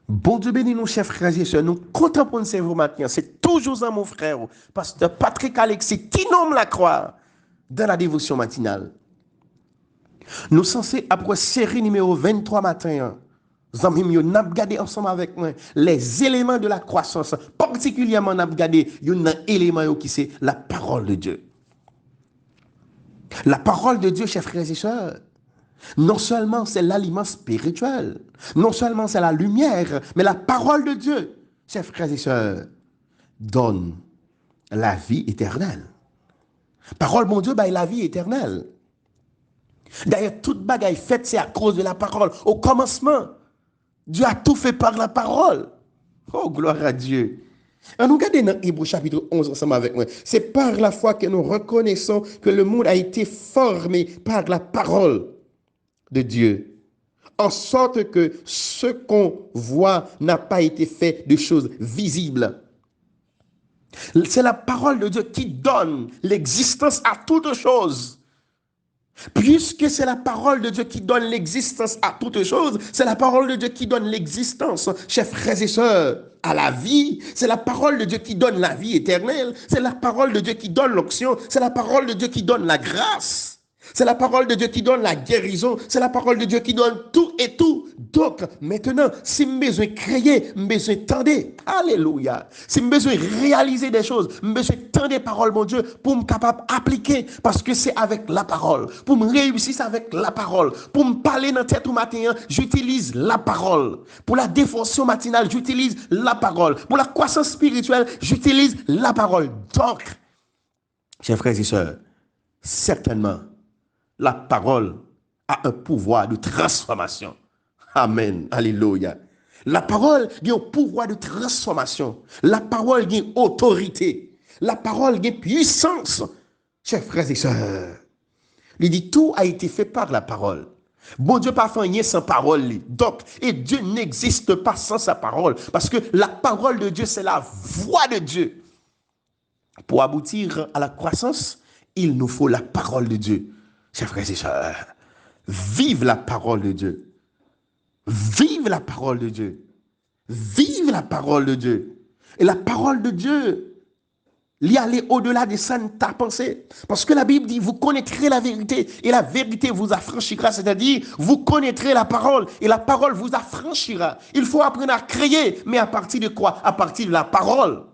Bon Dieu bénis nous, chers frères et sœurs. Nous comptons pour nous servir maintenant. C'est toujours un mon frère, pasteur Patrick Alexis, qui nomme la croix dans la dévotion matinale. Nous sommes censés, après série numéro 23 matin, nous avons regardé ensemble avec moi les éléments de la croissance. Particulièrement, nous avons regardé un élément qui c'est la parole de Dieu. La parole de Dieu, chers frères et sœurs, non seulement c'est l'aliment spirituel, non seulement c'est la lumière, mais la parole de Dieu, chers frères et sœurs, donne la vie éternelle. Parole, mon Dieu, la vie éternelle. D'ailleurs, toute bagaille faite, c'est à cause de la parole. Au commencement, Dieu a tout fait par la parole. Oh, gloire à Dieu. On nous regarde dans Hébreux chapitre 11 ensemble avec moi. C'est par la foi que nous reconnaissons que le monde a été formé par la parole de Dieu. En sorte que ce qu'on voit n'a pas été fait de choses visibles. C'est la parole de Dieu qui donne l'existence à toute chose. Puisque c'est la parole de Dieu qui donne l'existence à toute chose, c'est la parole de Dieu qui donne l'existence, chers frères et sœurs, à la vie. C'est la parole de Dieu qui donne la vie éternelle. C'est la parole de Dieu qui donne l'onction. C'est la parole de Dieu qui donne la grâce. C'est la parole de Dieu qui donne la guérison. C'est la parole de Dieu qui donne tout et tout. Donc, maintenant, si je besoin de créer, je besoin de tendre. Alléluia. Si je besoin de réaliser des choses, je besoin de tendre des paroles, mon Dieu, pour me capable d'appliquer. Parce que c'est avec la parole. Pour me réussir, c'est avec la parole. Pour me parler dans tête ou matin, j'utilise la parole. Pour la dévotion matinale, j'utilise la parole. Pour la croissance spirituelle, j'utilise la parole. Donc, chers frères et sœurs, certainement, la parole a un pouvoir de transformation. Amen. Alléluia. La parole a un pouvoir de transformation. La parole a une autorité. La parole a une puissance. Chers frères et sœurs, il dit tout a été fait par la parole. Bon Dieu pas fait rien sans parole. Donc, et Dieu n'existe pas sans sa parole. Parce que la parole de Dieu, c'est la voix de Dieu. Pour aboutir à la croissance, il nous faut la parole de Dieu. Chers frères et sœurs, vive la parole de Dieu. Vive la parole de Dieu. Vive la parole de Dieu. Et la parole de Dieu, l'y aller au-delà de ça, ta pensée. Parce que la Bible dit, vous connaîtrez la vérité et la vérité vous affranchira. C'est-à-dire, vous connaîtrez la parole et la parole vous affranchira. Il faut apprendre à créer, mais à partir de quoi? À partir de la parole.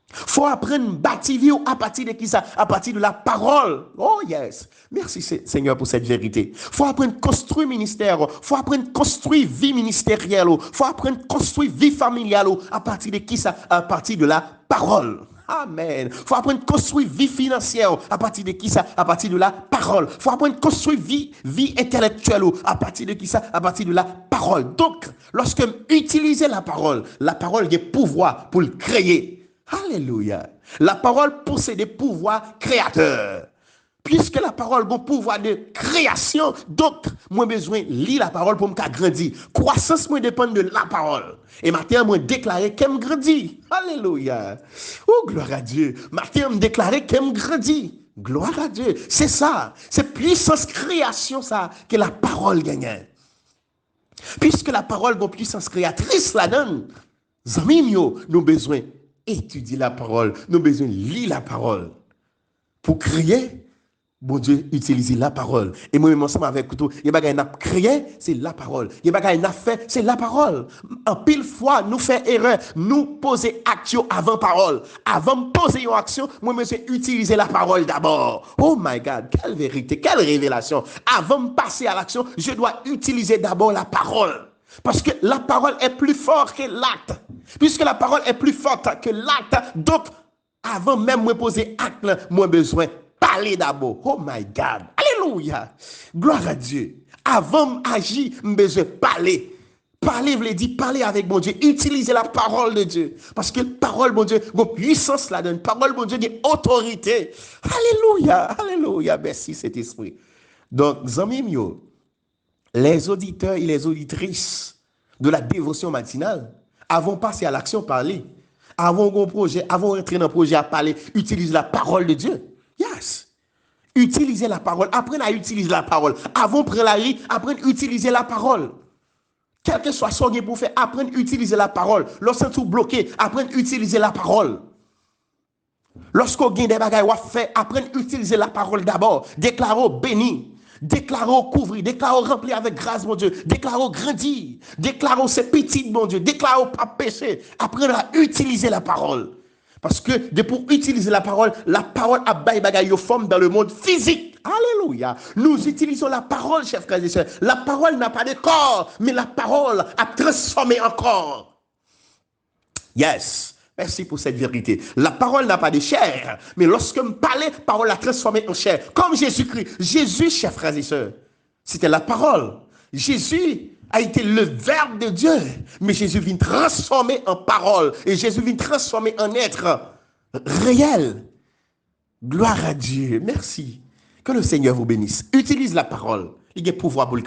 Faut apprendre à bâtir à partir de qui ça? À partir de la parole. Oh yes. Merci Seigneur pour cette vérité. Faut apprendre à construire ministère. Faut apprendre à construire vie ministérielle. Faut apprendre à construire vie familiale. À partir de qui ça? À partir de la parole. Amen. Faut apprendre à construire vie financière. À partir de qui ça? À partir de la parole. Faut apprendre à construire vie intellectuelle. À partir de qui ça? À partir de la parole. Donc, lorsque utiliser la parole a pouvoir pour le créer. Alléluia. La parole possède des pouvoirs créateurs. Puisque la parole a un pouvoir de création, donc, moi besoin de lire la parole pour me grandir. Croissance, moi dépend de la parole. Et maintenant, moi déclarer qu'elle me grandit. Alléluia. Oh, gloire à Dieu. Maintenant, me déclarer qu'elle me grandit. Gloire à Dieu. C'est ça. C'est puissance création, ça, que la parole gagne. Puisque la parole a une puissance créatrice, la donne. Zami, nous besoin étudier la parole. Nous avons besoin de lire la parole. Pour créer, bon Dieu, utiliser la parole. Et moi-même, ensemble avec tout, il y a des choses à créer, c'est la parole. Il y a des choses à faire, c'est la parole. En pile fois, nous faisons erreur. Nous poser action avant parole. Avant de poser une action, moi, je vais utiliser la parole d'abord. Oh my God, quelle vérité, quelle révélation. Avant de passer à l'action, je dois utiliser d'abord la parole. Parce que la parole est plus forte que l'acte. Puisque la parole est plus forte que l'acte, donc avant même de poser acte, moi besoin de parler d'abord. Oh my God. Alléluia. Gloire à Dieu. Avant d'agir, j'ai besoin de parler. Parler veut dire parler avec mon Dieu. Utiliser la parole de Dieu. Parce que la parole, mon Dieu, a puissance là-dedans. La parole, mon Dieu, a autorité. Alléluia. Alléluia. Merci, cet esprit. Donc, amis, les auditeurs et les auditrices de la dévotion matinale, avant passer à l'action, parler. Avant un projet, avant d'entrer dans un projet à parler, utilise la parole de Dieu. Yes. Utilisez la parole. Apprenez à utiliser la parole. Avant de prendre la vie, apprenez à utiliser la parole. Quel que soit ce que pour faire, apprendre à utiliser la parole. Lorsque tu es bloqué, apprendre à utiliser la parole. Lorsqu'on gagne des bagages, on fait, apprendre à utiliser la parole d'abord. Déclarons béni. Déclarons couvrir. Déclarons remplir avec grâce, mon Dieu. Déclarons grandir. Déclarons c'est petit, mon Dieu. Déclarons pas pécher. Apprendre à utiliser la parole. Parce que pour utiliser la parole a bail bagaille forme dans le monde physique. Alléluia. Nous utilisons la parole, chers frères et sœurs. La parole n'a pas de corps, mais la parole a transformé en corps. Yes. Merci pour cette vérité. La parole n'a pas de chair, mais lorsque me parlait, la parole a transformé en chair. Comme Jésus-Christ. Jésus, chers frères et sœurs, c'était la parole. Jésus a été le Verbe de Dieu, mais Jésus vient transformer en parole. Et Jésus vient transformer en être réel. Gloire à Dieu. Merci. Que le Seigneur vous bénisse. Utilise la parole. Il y a pouvoir pour le